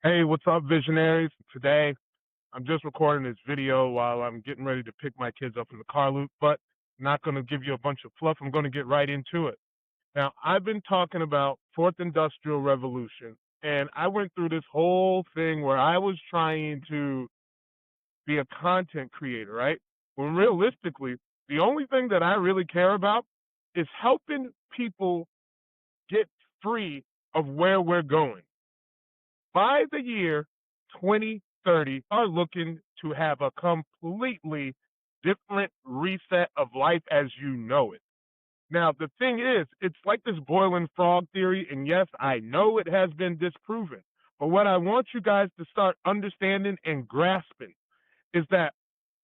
Hey, what's up, visionaries? Today, I'm just recording this video while I'm getting ready to pick my kids up in the car loop, but not going to give you a bunch of fluff. I'm going to get right into it. Now, I've been talking about Fourth Industrial Revolution, and I went through this whole thing where I was trying to be a content creator, right? When realistically, the only thing that I really care about is helping people get free of where we're going. By the year 2030, are looking to have a completely different reset of life as you know it. Now, the thing is, it's like this boiling frog theory, and yes, I know it has been disproven. But what I want you guys to start understanding and grasping is that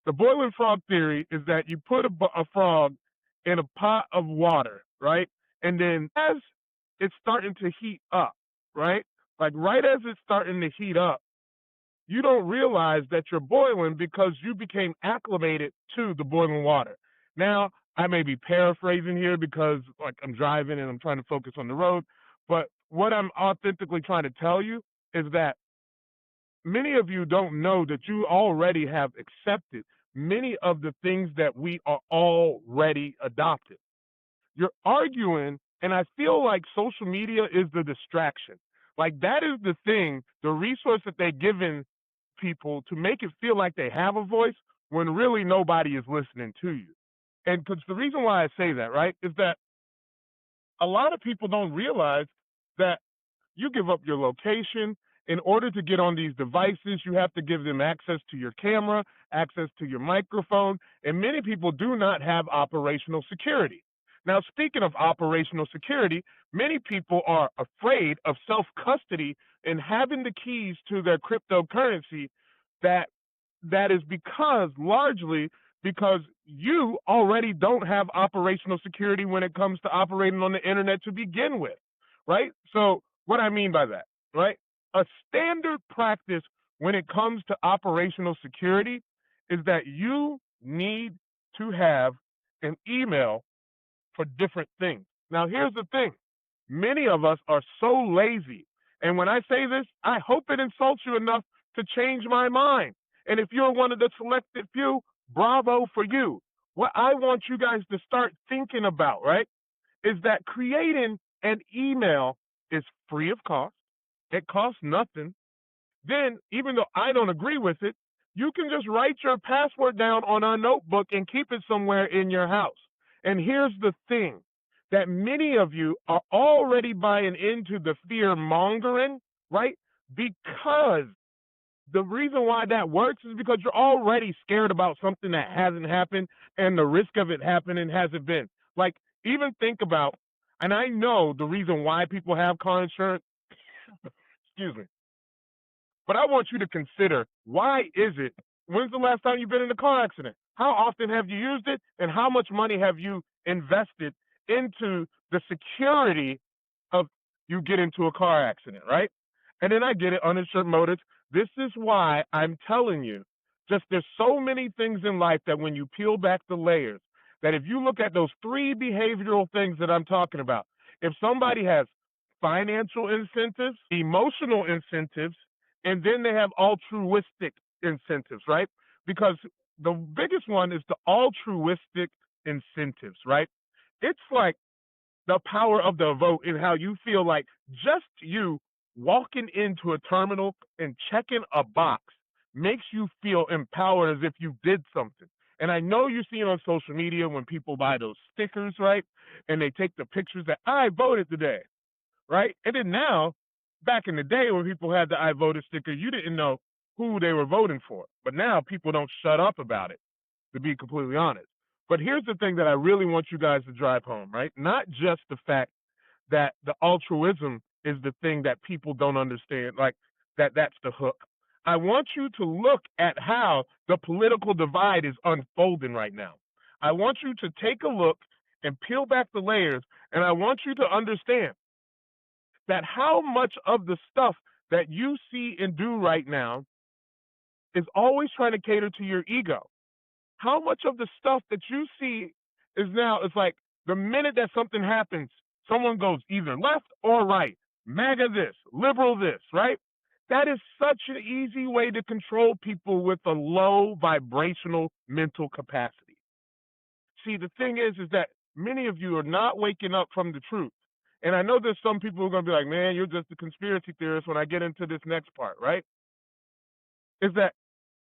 the boiling frog theory is that you put a frog in a pot of water, right? And then as it's starting to heat up, right? Like right as it's starting to heat up, you don't realize that you're boiling because you became acclimated to the boiling water. Now, I may be paraphrasing here because like I'm driving and I'm trying to focus on the road, but what I'm authentically trying to tell you is that many of you don't know that you already have accepted many of the things that we are already adopted. You're arguing, and I feel like social media is the distraction. Like that is the thing, the resource that they're giving people to make it feel like they have a voice when really nobody is listening to you. And because the reason why I say that, right, is that a lot of people don't realize that you give up your location. In order to get on these devices, you have to give them access to your camera, access to your microphone, and many people do not have operational security. Now, speaking of operational security, many people are afraid of self-custody and having the keys to their cryptocurrency. That is because largely because you already don't have operational security when it comes to operating on the internet to begin with, right? So what I mean by that, right? A standard practice when it comes to operational security is that you need to have an email for different things. Now, here's the thing. Many of us are so lazy. And when I say this, I hope it insults you enough to change my mind. And if you're one of the selected few, bravo for you. What I want you guys to start thinking about, right, is that creating an email is free of cost. It costs nothing. Then, even though I don't agree with it, you can just write your password down on a notebook and keep it somewhere in your house. And here's the thing that many of you are already buying into the fear mongering, right? Because the reason why that works is because you're already scared about something that hasn't happened and the risk of it happening hasn't been. Like, even think about, and I know the reason why people have car insurance, excuse me, but I want you to consider, why is it, when's the last time you've been in a car accident? How often have you used it? And how much money have you invested into the security of you get into a car accident, right? And then I get it, uninsured motives. This is why I'm telling you, just there's so many things in life that when you peel back the layers, that if you look at those three behavioral things that I'm talking about, if somebody has financial incentives, emotional incentives, and then they have altruistic incentives, right? Because the biggest one is the altruistic incentives, right? It's like the power of the vote and how you feel like just you walking into a terminal and checking a box makes you feel empowered as if you did something. And I know you see it on social media when people buy those stickers, right? And they take the pictures that I voted today, right? And then now, back in the day when people had the I voted sticker, you didn't know who they were voting for. But now people don't shut up about it, to be completely honest. But here's the thing that I really want you guys to drive home, right? Not just the fact that the altruism is the thing that people don't understand, like that's the hook. I want you to look at how the political divide is unfolding right now. I want you to take a look and peel back the layers, and I want you to understand that how much of the stuff that you see and do right now is always trying to cater to your ego. How much of the stuff that you see is now, it's like the minute that something happens, someone goes either left or right, MAGA this, liberal this, right? That is such an easy way to control people with a low vibrational mental capacity. See, the thing is that many of you are not waking up from the truth. And I know there's some people who are going to be like, man, you're just a conspiracy theorist when I get into this next part, right? Is that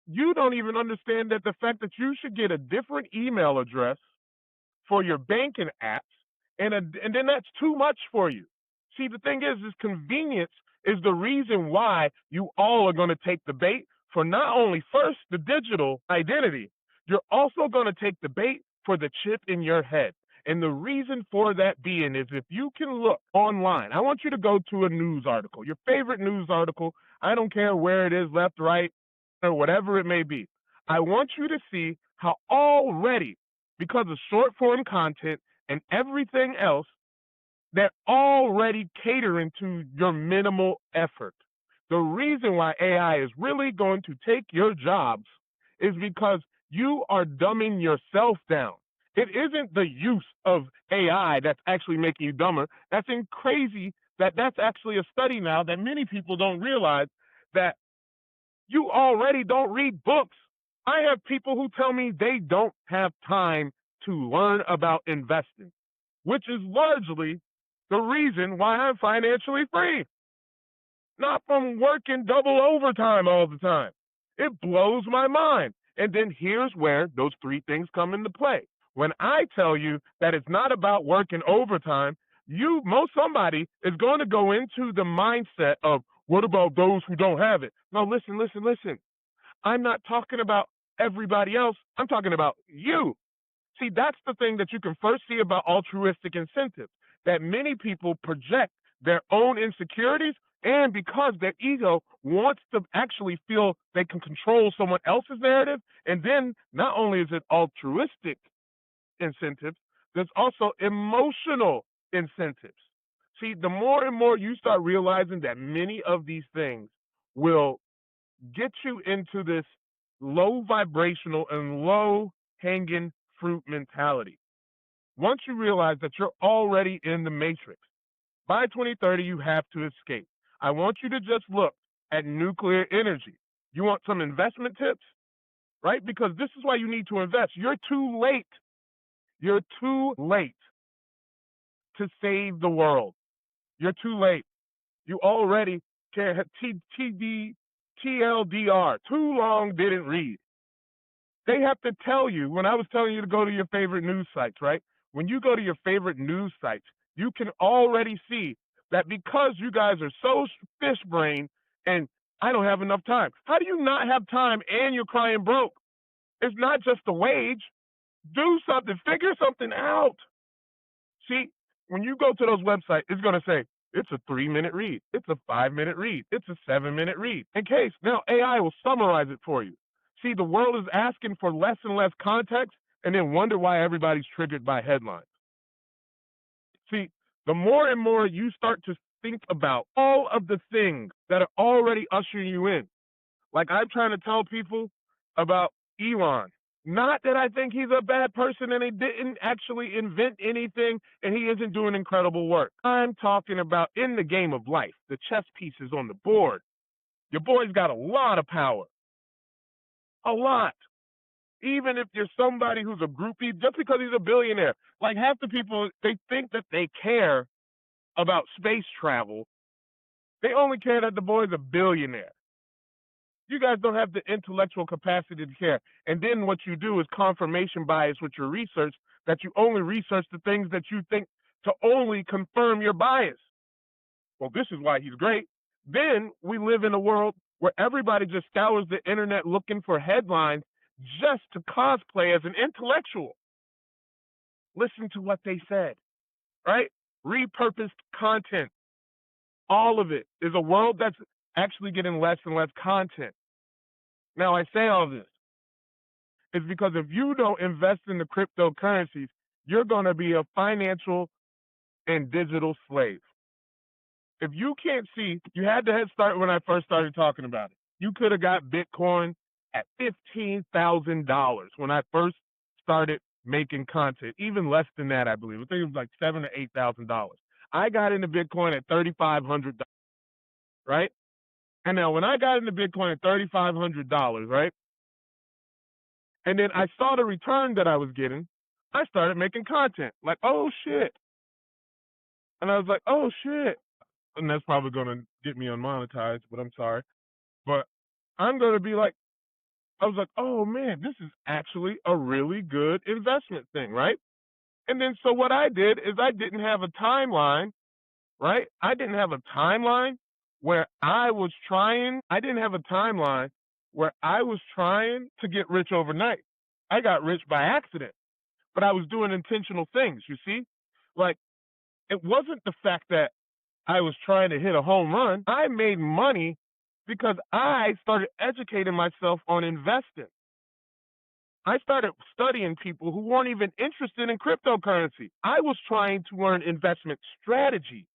you don't even understand that the fact that you should get a different email address for your banking apps, and then that's too much for you. See, the thing is convenience is the reason why you all are going to take the bait for not only first the digital identity, you're also going to take the bait for the chip in your head. And the reason for that being is if you can look online, I want you to go to a news article, your favorite news article. I don't care where it is, left, right, or whatever it may be. I want you to see how already, because of short form content and everything else, they're already catering to your minimal effort. The reason why AI is really going to take your jobs is because you are dumbing yourself down. It isn't the use of AI that's actually making you dumber. That's crazy that that's actually a study now that many people don't realize that you already don't read books. I have people who tell me they don't have time to learn about investing, which is largely the reason why I'm financially free. Not from working double overtime all the time. It blows my mind. And then here's where those three things come into play. When I tell you that it's not about working overtime, somebody is going to go into the mindset of, what about those who don't have it? No, listen. I'm not talking about everybody else. I'm talking about you. See, that's the thing that you can first see about altruistic incentives, that many people project their own insecurities, and because their ego wants to actually feel they can control someone else's narrative, and then not only is it altruistic incentives, there's also emotional incentives. See, the more and more you start realizing that many of these things will get you into this low vibrational and low hanging fruit mentality. Once you realize that you're already in the matrix, by 2030, you have to escape. I want you to just look at nuclear energy. You want some investment tips, right? Because this is why you need to invest. You're too late. You're too late to save the world. You're too late. You already can't have TLDR, too long didn't read. They have to tell you, when I was telling you to go to your favorite news sites, right? When you go to your favorite news sites, you can already see that because you guys are so fish-brained and I don't have enough time. How do you not have time and you're crying broke? It's not just the wage. Do something. Figure something out. See, when you go to those websites, it's going to say, it's a 3-minute read. It's a 5-minute read. It's a 7-minute read. In case, now AI will summarize it for you. See, the world is asking for less and less context and then wonder why everybody's triggered by headlines. See, the more and more you start to think about all of the things that are already ushering you in, like I'm trying to tell people about Elon. Not that I think he's a bad person and he didn't actually invent anything and he isn't doing incredible work. I'm talking about in the game of life, the chess pieces on the board. Your boy's got a lot of power. A lot. Even if you're somebody who's a groupie, just because he's a billionaire. Like half the people, they think that they care about space travel. They only care that the boy's a billionaire. You guys don't have the intellectual capacity to care. And then what you do is confirmation bias with your research, that you only research the things that you think to only confirm your bias. Well, this is why he's great. Then we live in a world where everybody just scours the internet looking for headlines just to cosplay as an intellectual. Listen to what they said, right? Repurposed content. All of it is a world that's actually getting less and less content. Now, I say all this is because if you don't invest in the cryptocurrencies, you're going to be a financial and digital slave. If you can't see, you had the head start when I first started talking about it. You could have got Bitcoin at $15,000 when I first started making content, even less than that, I believe. I think it was like $7,000 or $8,000. I got into Bitcoin at $3,500, right? And now when I got into Bitcoin at $3,500, right? And then I saw the return that I was getting, I started making content. Like, oh shit. And I was like, oh shit. And that's probably gonna get me unmonetized, but I'm sorry. But I'm gonna be like, I was like, oh man, this is actually a really good investment thing, right? And then so what I did is I didn't have a timeline, right? I didn't have a timeline where I was trying to get rich overnight. I got rich by accident, but I was doing intentional things, you see? Like, it wasn't the fact that I was trying to hit a home run. I made money because I started educating myself on investing. I started studying people who weren't even interested in cryptocurrency. I was trying to learn investment strategy,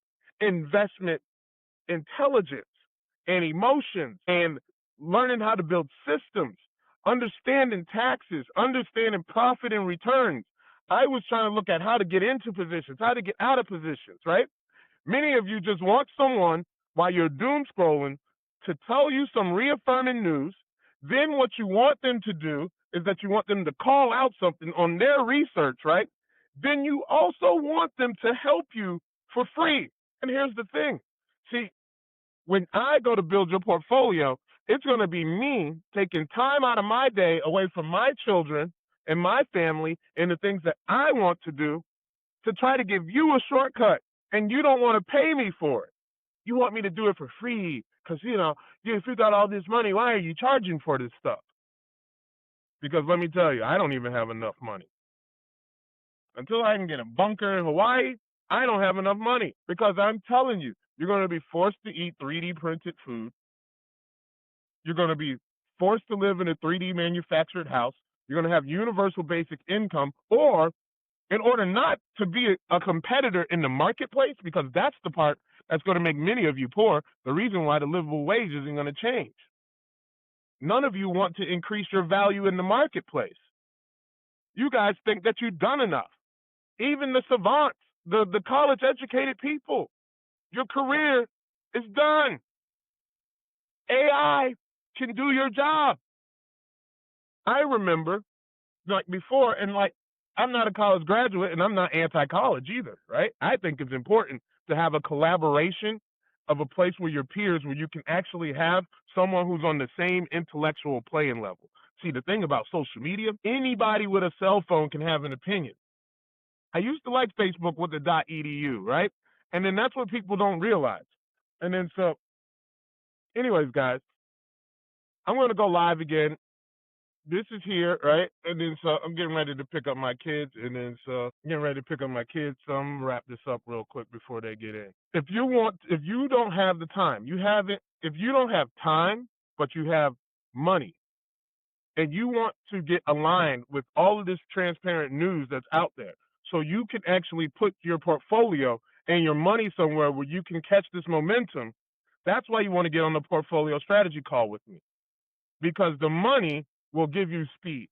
investment intelligence, and emotions, and learning how to build systems, understanding taxes, understanding profit and returns. I was trying to look at how to get into positions, how to get out of positions, right? Many of you just want someone while you're doom scrolling to tell you some reaffirming news. Then what you want them to do is that you want them to call out something on their research, right? Then you also want them to help you for free. And here's the thing. See, when I go to build your portfolio, it's going to be me taking time out of my day away from my children and my family and the things that I want to do to try to give you a shortcut. And you don't want to pay me for it. You want me to do it for free because, if you got all this money, why are you charging for this stuff? Because let me tell you, I don't even have enough money. Until I can get a bunker in Hawaii, I don't have enough money because I'm telling you, you're going to be forced to eat 3D printed food. You're going to be forced to live in a 3D manufactured house. You're going to have universal basic income, or in order not to be a competitor in the marketplace, because that's the part that's going to make many of you poor, the reason why the livable wage isn't going to change. None of you want to increase your value in the marketplace. You guys think that you've done enough. Even the savants, the college-educated people, your career is done. AI can do your job. I remember, like before, and like, I'm not a college graduate and I'm not anti-college either, right? I think it's important to have a collaboration of a place where your peers, where you can actually have someone who's on the same intellectual playing level. See, the thing about social media, anybody with a cell phone can have an opinion. I used to like Facebook with the .edu, right? And then that's what people don't realize. And then so, anyways, guys, I'm going to go live again. This is here, right? And then so I'm getting ready to pick up my kids, So I'm gonna wrap this up real quick before they get in. If you don't have the time, if you don't have time, but you have money, and you want to get aligned with all of this transparent news that's out there, so you can actually put your portfolio and your money somewhere where you can catch this momentum, that's why you want to get on the portfolio strategy call with me. Because the money will give you speed.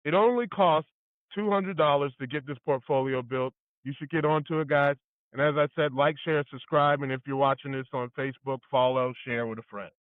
It only costs $200 to get this portfolio built. You should get onto it, guys. And as I said, like, share, subscribe. And if you're watching this on Facebook, follow, share with a friend.